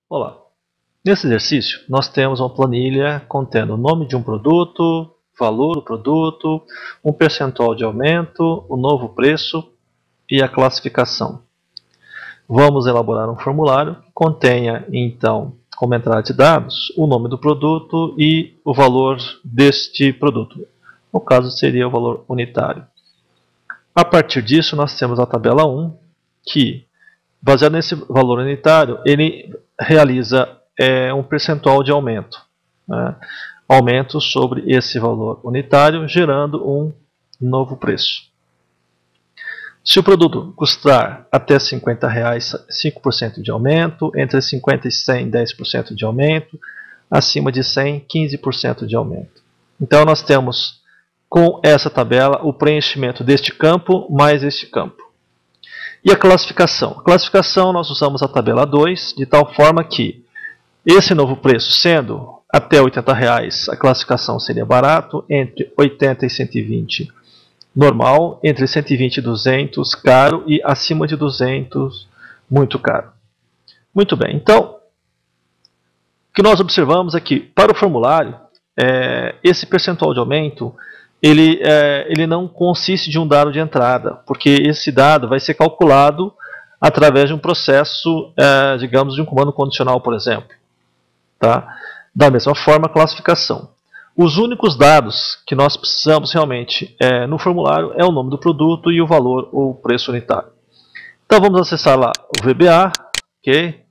Olá, nesse exercício nós temos uma planilha contendo o nome de um produto, valor do produto, um percentual de aumento, o novo preço e a classificação. Vamos elaborar um formulário que contenha então, como entrada de dados, o nome do produto e o valor deste produto. No caso seria o valor unitário. A partir disso nós temos a tabela 1, que baseado nesse valor unitário, ele realiza um percentual de aumento. Né? Aumento sobre esse valor unitário, gerando um novo preço. Se o produto custar até R$ 50, 5% de aumento, entre 50 e 100, 10% de aumento, acima de 100, 15% de aumento. Então nós temos com essa tabela o preenchimento deste campo mais este campo. E a classificação? A classificação nós usamos a tabela 2, de tal forma que esse novo preço, sendo até R$ 80, a classificação seria barato, entre 80 e 120 normal, entre 120 e 200 caro e acima de 200 muito caro. Muito bem, então o que nós observamos é que para o formulário, esse percentual de aumento ele não consiste de um dado de entrada, porque esse dado vai ser calculado através de um processo, digamos, de um comando condicional, por exemplo. Tá? Da mesma forma, a classificação. Os únicos dados que nós precisamos realmente no formulário é o nome do produto e o valor ou preço unitário. Então vamos acessar lá o VBA, ok?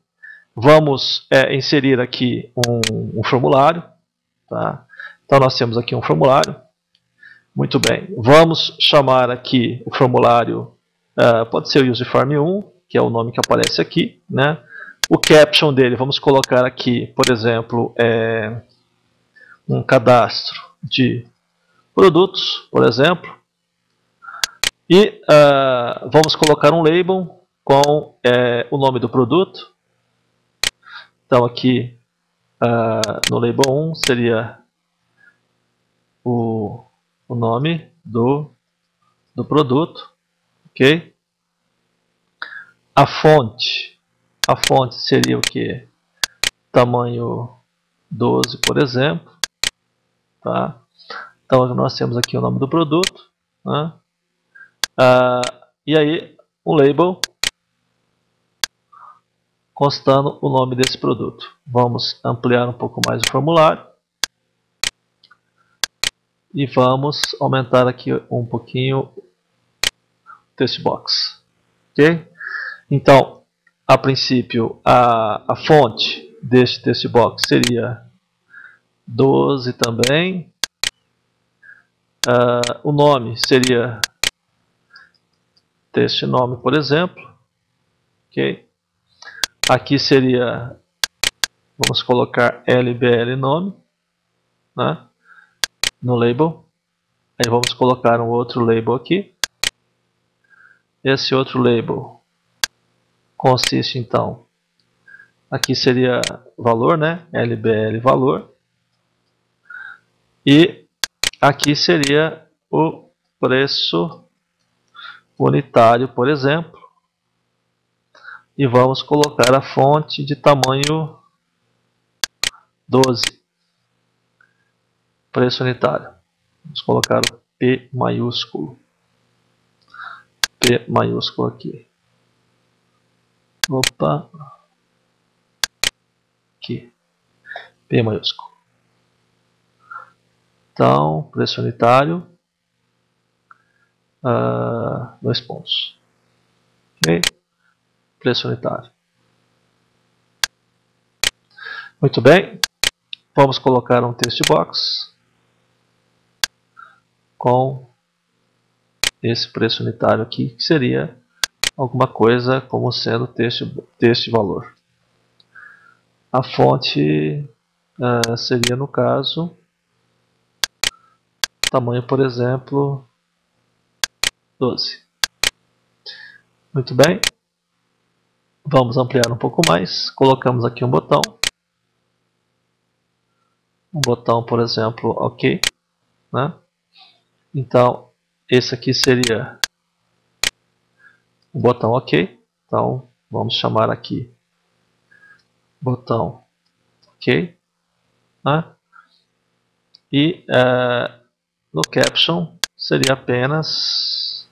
Vamos inserir aqui um formulário. Tá? Então nós temos aqui um formulário. Muito bem, vamos chamar aqui o formulário, pode ser o userform 1, que é o nome que aparece aqui, né? O caption dele, vamos colocar aqui, por exemplo, um cadastro de produtos, por exemplo. E vamos colocar um label com o nome do produto. Então aqui no label 1 seria o nome do produto, ok? A fonte seria o que? Tamanho 12, por exemplo. Tá? Então nós temos aqui o nome do produto. Né? E aí um label constando o nome desse produto. Vamos ampliar um pouco mais o formulário. E vamos aumentar aqui um pouquinho o text box. Ok? Então, a princípio, a fonte deste text box seria 12 também. O nome seria text nome, por exemplo. Ok? Aqui seria, vamos colocar LBL nome, né? No label. Aí vamos colocar um outro label aqui. Esse outro label consiste então, aqui seria valor, né? LBL valor. E aqui seria o preço unitário, por exemplo. E vamos colocar a fonte de tamanho 12. Preço unitário. Vamos colocar o P maiúsculo. P maiúsculo aqui. Opa. Aqui. P maiúsculo. Então, preço unitário. 2 pontos. Ok? Preço unitário. Muito bem. Vamos colocar um text box com esse preço unitário aqui, que seria alguma coisa como sendo texto valor. A fonte seria, no caso, tamanho, por exemplo, 12. Muito bem. Vamos ampliar um pouco mais. Colocamos aqui um botão. Um botão, por exemplo, OK. Né? Então, esse aqui seria o botão OK. Então, vamos chamar aqui botão OK, né? E no caption seria apenas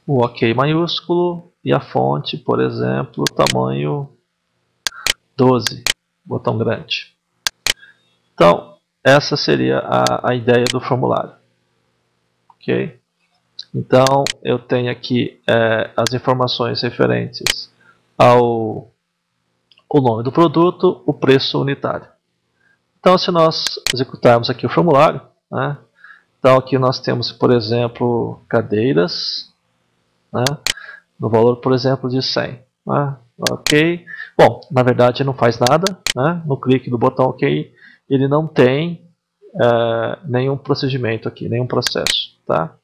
o OK maiúsculo e a fonte, por exemplo, tamanho 12, botão grande. Então, essa seria a ideia do formulário. OK? Então, eu tenho aqui as informações referentes ao nome do produto, o preço unitário. Então, se nós executarmos aqui o formulário, né? Então aqui nós temos, por exemplo, cadeiras, né? No valor, por exemplo, de 100. Né? OK. Bom, na verdade não faz nada, né? No clique do botão OK, ele não tem nenhum procedimento aqui, nenhum processo. Tá?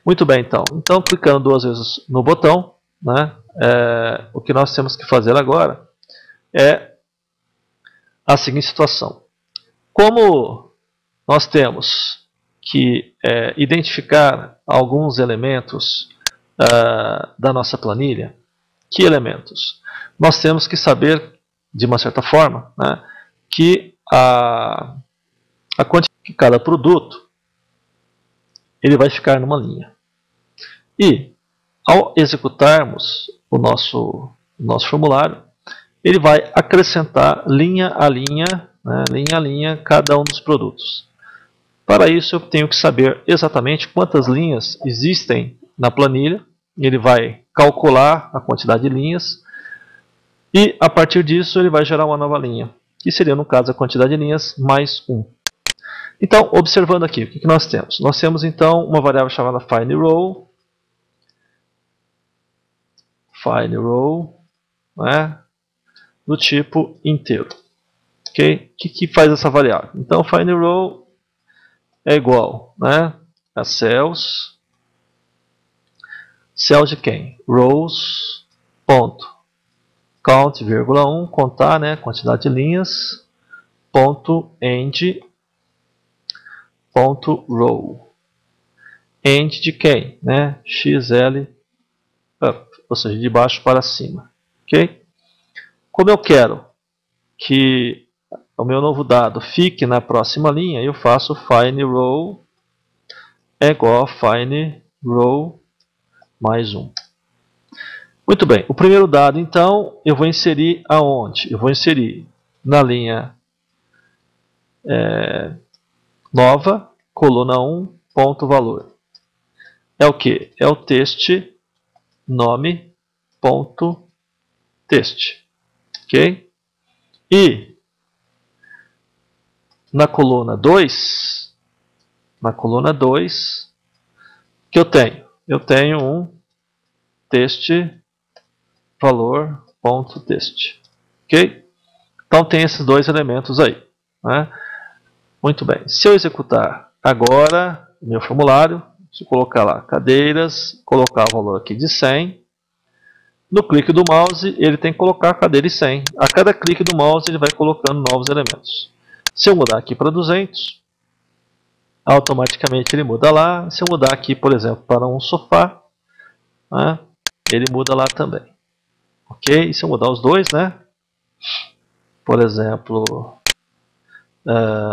Muito bem, então. Então, clicando duas vezes no botão, né? O que nós temos que fazer agora é a seguinte situação. Como nós temos que identificar alguns elementos da nossa planilha, que elementos? Nós temos que saber, de uma certa forma, né, que a quantidade de cada produto ele vai ficar numa linha. E, ao executarmos o nosso formulário, ele vai acrescentar linha a linha, né, linha a linha, cada um dos produtos. Para isso, eu tenho que saber exatamente quantas linhas existem na planilha. Ele vai calcular a quantidade de linhas e, a partir disso, ele vai gerar uma nova linha, que seria, no caso, a quantidade de linhas mais 1. Então, observando aqui, o que nós temos? Nós temos, então, uma variável chamada find_row, né, do tipo inteiro. Okay? O que faz essa variável? Então, find_row é igual, né, a cells de quem? Rows, ponto, count, vírgula 1, contar, né, quantidade de linhas, ponto, end, ponto, row. End de quem? Né, xl up, ou seja, de baixo para cima. Ok? Como eu quero que o meu novo dado fique na próxima linha, eu faço find_row é igual a find_row mais 1. Muito bem, o primeiro dado, então, eu vou inserir aonde? Eu vou inserir na linha nova, coluna 1, ponto valor. É o que? É o teste nome, ponto, teste. Ok? E na coluna 2, que eu tenho? Eu tenho um teste valor ponto teste. Ok? Então tem esses dois elementos aí. Né? Muito bem. Se eu executar agora o meu formulário, se eu colocar lá cadeiras, colocar o valor aqui de 100, no clique do mouse ele tem que colocar a cadeira de 100. A cada clique do mouse ele vai colocando novos elementos. Se eu mudar aqui para 200, automaticamente ele muda lá. Se eu mudar aqui, por exemplo, para um sofá, né, ele muda lá também. Ok? E se eu mudar os dois, né? Por exemplo,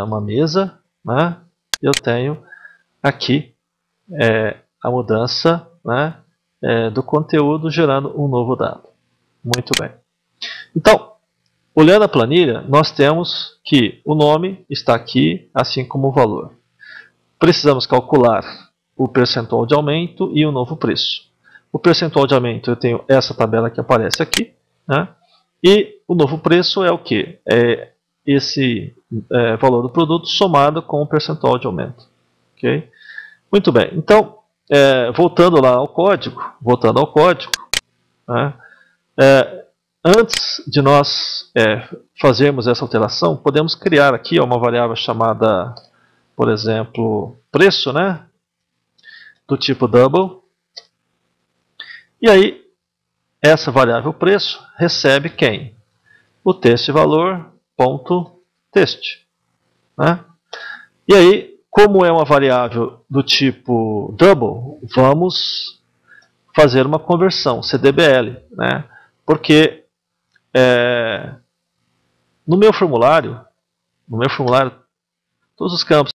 uma mesa, né? Eu tenho aqui a mudança, né, do conteúdo gerando um novo dado. Muito bem. Então, olhando a planilha, nós temos que o nome está aqui, assim como o valor. Precisamos calcular o percentual de aumento e o novo preço. O percentual de aumento, eu tenho essa tabela que aparece aqui, né? E o novo preço é o que? É esse valor do produto somado com o percentual de aumento. Okay? Muito bem. Então, voltando ao código, né? Antes de nós fazermos essa alteração, podemos criar aqui uma variável chamada, por exemplo, preço, né? Do tipo double. E aí, essa variável preço recebe quem? O teste valor ponto teste. Né? E aí, como é uma variável do tipo double, vamos fazer uma conversão, CDBL. Né? Porque No meu formulário, todos os campos